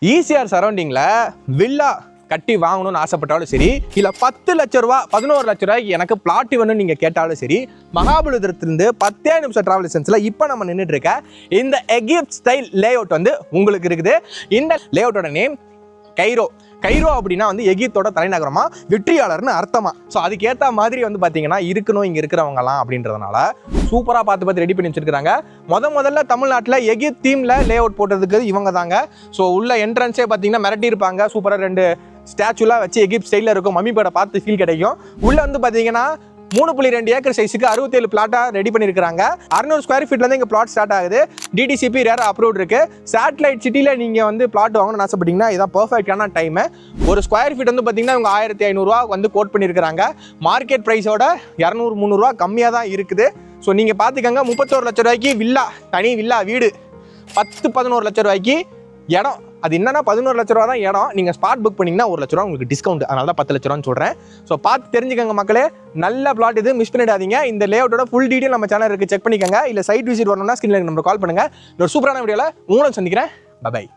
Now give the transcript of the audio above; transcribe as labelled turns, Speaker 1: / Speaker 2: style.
Speaker 1: ECR சரௌண்டிங்கில் villa கட்டி வாங்கணும்னு ஆசைப்பட்டாலும் சரி, இல்லை 10 லட்ச ரூபா 11 லட்ச ரூபாய்க்கு எனக்கு பிளாட் வேணும்னு நீங்கள் கேட்டாலும் சரி, மகாபலிபுரத்துலேருந்து 10 நிமிஷம் டிராவல் டிஸ்டன்ஸில் இப்போ நம்ம நின்றுட்டு இருக்க இந்த எகிப்ட் ஸ்டைல் லே அவுட் வந்து உங்களுக்கு இருக்குது. இந்த லே அவுட்டோட நேம் கைரோ. கைரோ அப்படின்னா வந்து எகிப்தோட தலைநகரமா, வெற்றியாளர்னு அர்த்தமா. ஸோ அதுக்கேற்ற மாதிரி வந்து பார்த்தீங்கன்னா இருக்கணும் இங்கே இருக்கிறவங்கலாம் அப்படின்றதுனால சூப்பராக பார்த்து ரெடி பண்ணி வச்சிருக்காங்க. முதல்ல தமிழ்நாட்டில் எகிப்த் தீமில் லே அவுட் போட்டதுக்கு இவங்க தாங்க. ஸோ உள்ள என்ட்ரன்ஸே பார்த்தீங்கன்னா மிரட்டி இருப்பாங்க. சூப்பராக 2 ஸ்டாச்சுலாம் வச்சு எகிப்த் ஸ்டைலில் இருக்கும். மம்மி பேட பார்த்து ஃபீல் கிடைக்கும். உள்ள வந்து பார்த்தீங்கன்னா 3.2 ஏக்கர் சைஸுக்கு 67 பிளாட்டாக ரெடி பண்ணியிருக்காங்க. 600 ஸ்கொயர் ஃபீட்லேருந்து இங்கே பிளாட் ஸ்டார்ட் ஆகுது. DTCP ரேர் அப்ரூவ்ட் இருக்குது. சேட்டலைட் சிட்டியில் நீங்கள் வந்து பிளாட் வாங்கணும்னு ஆசைப்பட்டீங்கன்னா இதான் பர்ஃபெக்டான டைமு. ஒரு ஸ்கொயர் ஃபீட் வந்து பார்த்தீங்கன்னா இவங்க 1500 ரூபா வந்து கோட் பண்ணியிருக்காங்க. மார்க்கெட் ப்ரைஸோட 200-300 ரூபா கம்மியாக தான் இருக்குது. ஸோ நீங்கள் பார்த்துக்கங்க, 31 லட்ச ரூபாய்க்கு வில்லா, தனி வில்லா வீடு, 10-11 லட்ச ரூபாய்க்கு இடம். அது என்னன்னா 11 லட்ச ரூபா தான் இடம். நீங்கள் ஸ்பாட் புக் பண்ணிங்கன்னா 1 லட்ச ரூபா உங்களுக்கு டிஸ்கவுண்ட். அதனால தான் 10 லட்ச ரூபான்னு சொல்கிறேன். ஸோ பார்த்து தெரிஞ்சுக்கங்க மக்களே, நல்ல பிளாட் இது, மிஸ் பண்ணிடாதீங்க. இந்த லே அவுட்டோட ஃபுல் டீட்டெயில் நம்ம சேனல் இருக்குது, செக் பண்ணிக்கங்க. இல்லை சைட் விசிட் வரணும்னா ஸ்கிரீனில் நம்ம கால் பண்ணுங்கள். ஒரு சூப்பரான வீடியோவில் உங்களும் சந்திக்கிறேன். பை.